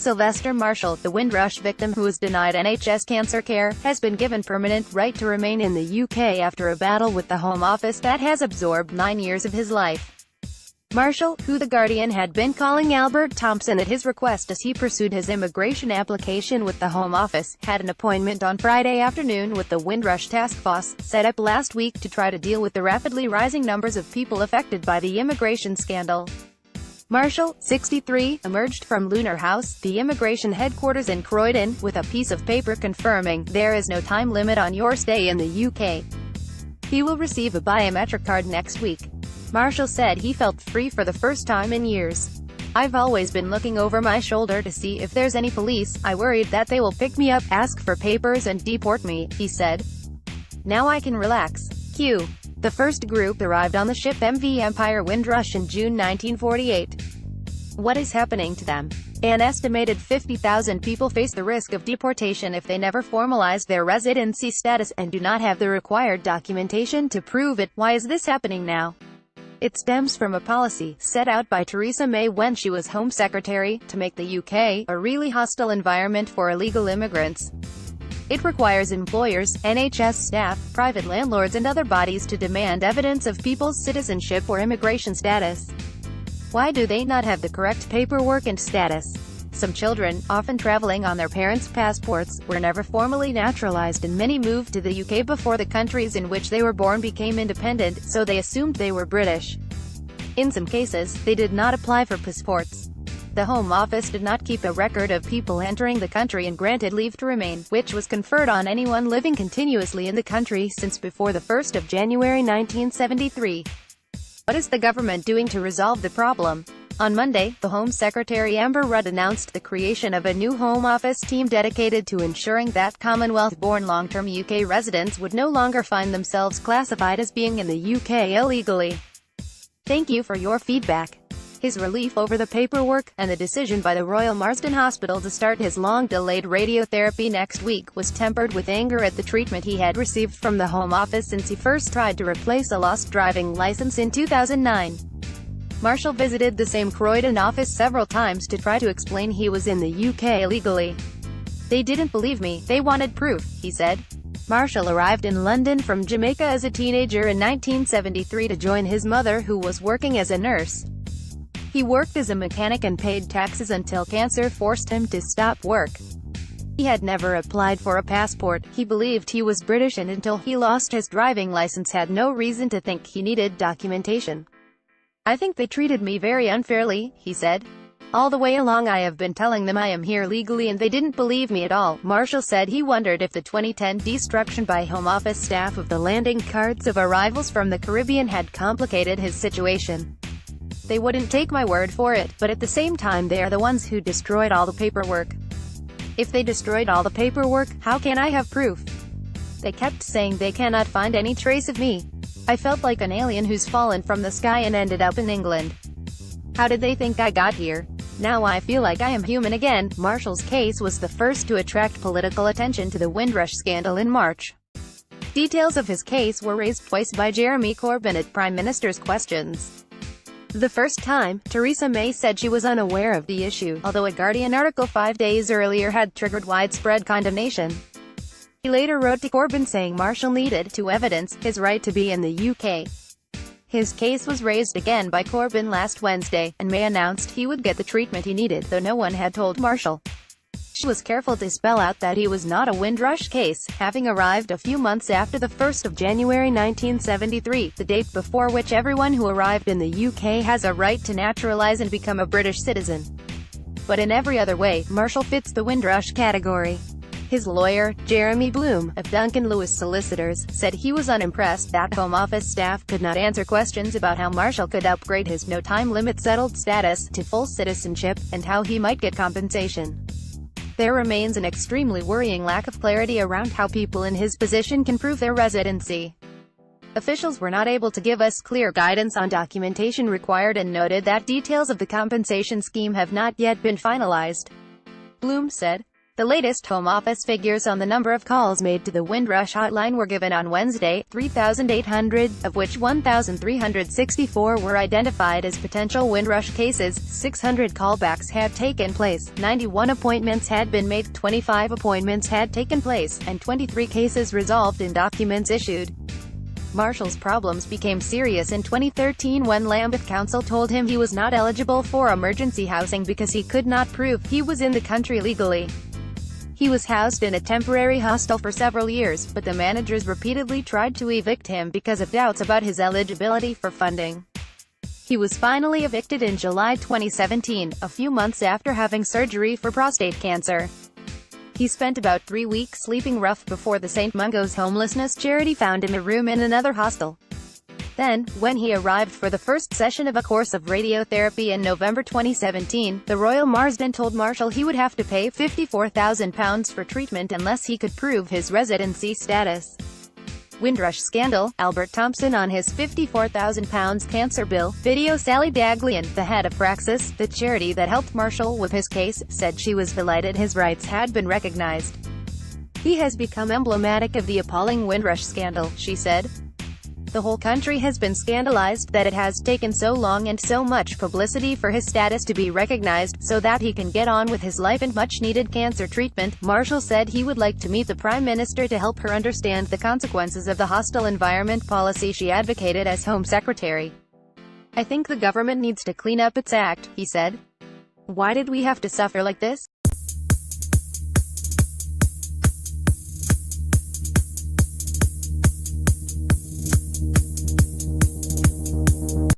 Sylvester Marshall, the Windrush victim who was denied NHS cancer care, has been given permanent right to remain in the UK after a battle with the Home Office that has absorbed 9 years of his life. Marshall, who The Guardian had been calling Albert Thompson at his request as he pursued his immigration application with the Home Office, had an appointment on Friday afternoon with the Windrush taskforce, set up last week to try to deal with the rapidly rising numbers of people affected by the immigration scandal. Marshall, 63, emerged from Lunar House, the immigration headquarters in Croydon, with a piece of paper confirming, "There is no time limit on your stay in the UK." He will receive a biometric card next week. Marshall said he felt free for the first time in years. "I've always been looking over my shoulder to see if there's any police. I worried that they will pick me up, ask for papers and deport me," he said. "Now I can relax." Q. The first group arrived on the ship MV Empire Windrush in June 1948. What is happening to them? An estimated 50,000 people face the risk of deportation if they never formalize their residency status and do not have the required documentation to prove it. Why is this happening now? It stems from a policy set out by Theresa May when she was Home Secretary, to make the UK a really hostile environment for illegal immigrants. It requires employers, NHS staff, private landlords and other bodies to demand evidence of people's citizenship or immigration status. Why do they not have the correct paperwork and status? Some children, often traveling on their parents' passports, were never formally naturalized and many moved to the UK before the countries in which they were born became independent, so they assumed they were British. In some cases, they did not apply for passports. The Home Office did not keep a record of people entering the country and granted leave to remain, which was conferred on anyone living continuously in the country since before the 1st of January 1973. What is the government doing to resolve the problem? On Monday, the Home Secretary Amber Rudd announced the creation of a new Home Office team dedicated to ensuring that Commonwealth-born long-term UK residents would no longer find themselves classified as being in the UK illegally. Thank you for your feedback. His relief over the paperwork, and the decision by the Royal Marsden Hospital to start his long-delayed radiotherapy next week, was tempered with anger at the treatment he had received from the Home Office since he first tried to replace a lost driving license in 2009. Marshall visited the same Croydon office several times to try to explain he was in the UK illegally. "They didn't believe me, they wanted proof," he said. Marshall arrived in London from Jamaica as a teenager in 1973 to join his mother, who was working as a nurse. He worked as a mechanic and paid taxes until cancer forced him to stop work. He had never applied for a passport. He believed he was British and until he lost his driving license had no reason to think he needed documentation. "I think they treated me very unfairly," he said. "All the way along I have been telling them I am here legally and they didn't believe me at all." Marshall said he wondered if the 2010 destruction by Home Office staff of the landing cards of arrivals from the Caribbean had complicated his situation. "They wouldn't take my word for it, but at the same time they are the ones who destroyed all the paperwork. If they destroyed all the paperwork, how can I have proof? They kept saying they cannot find any trace of me. I felt like an alien who's fallen from the sky and ended up in England. How did they think I got here? Now I feel like I am human again." Marshall's case was the first to attract political attention to the Windrush scandal in March. Details of his case were raised twice by Jeremy Corbyn at Prime Minister's questions. The first time, Theresa May said she was unaware of the issue, although a Guardian article 5 days earlier had triggered widespread condemnation. He later wrote to Corbyn saying Marshall needed to evidence his right to be in the UK. His case was raised again by Corbyn last Wednesday, and May announced he would get the treatment he needed, though no one had told Marshall. She was careful to spell out that he was not a Windrush case, having arrived a few months after the 1st of January 1973, the date before which everyone who arrived in the UK has a right to naturalize and become a British citizen. But in every other way, Marshall fits the Windrush category. His lawyer, Jeremy Bloom, of Duncan Lewis Solicitors, said he was unimpressed that Home Office staff could not answer questions about how Marshall could upgrade his no-time-limit settled status to full citizenship, and how he might get compensation. There remains an extremely worrying lack of clarity around how people in his position can prove their residency. Officials were not able to give us clear guidance on documentation required and noted that details of the compensation scheme have not yet been finalized. Bloom said, The latest Home Office figures on the number of calls made to the Windrush hotline were given on Wednesday, 3,800, of which 1,364 were identified as potential Windrush cases, 600 callbacks had taken place, 91 appointments had been made, 25 appointments had taken place, and 23 cases resolved in documents issued. Marshall's problems became serious in 2013 when Lambeth Council told him he was not eligible for emergency housing because he could not prove he was in the country legally. He was housed in a temporary hostel for several years, but the managers repeatedly tried to evict him because of doubts about his eligibility for funding. He was finally evicted in July 2017, a few months after having surgery for prostate cancer. He spent about 3 weeks sleeping rough before the St. Mungo's homelessness charity found him a room in another hostel. Then, when he arrived for the first session of a course of radiotherapy in November 2017, the Royal Marsden told Marshall he would have to pay £54,000 for treatment unless he could prove his residency status. Windrush scandal, Albert Thompson on his £54,000 cancer bill. Video Sally Daglian, the head of Praxis, the charity that helped Marshall with his case, said she was delighted his rights had been recognized. He has become emblematic of the appalling Windrush scandal, she said. The whole country has been scandalized that it has taken so long and so much publicity for his status to be recognized, so that he can get on with his life and much-needed cancer treatment. Marshall said he would like to meet the Prime Minister to help her understand the consequences of the hostile environment policy she advocated as Home Secretary. "I think the government needs to clean up its act," he said. "Why did we have to suffer like this?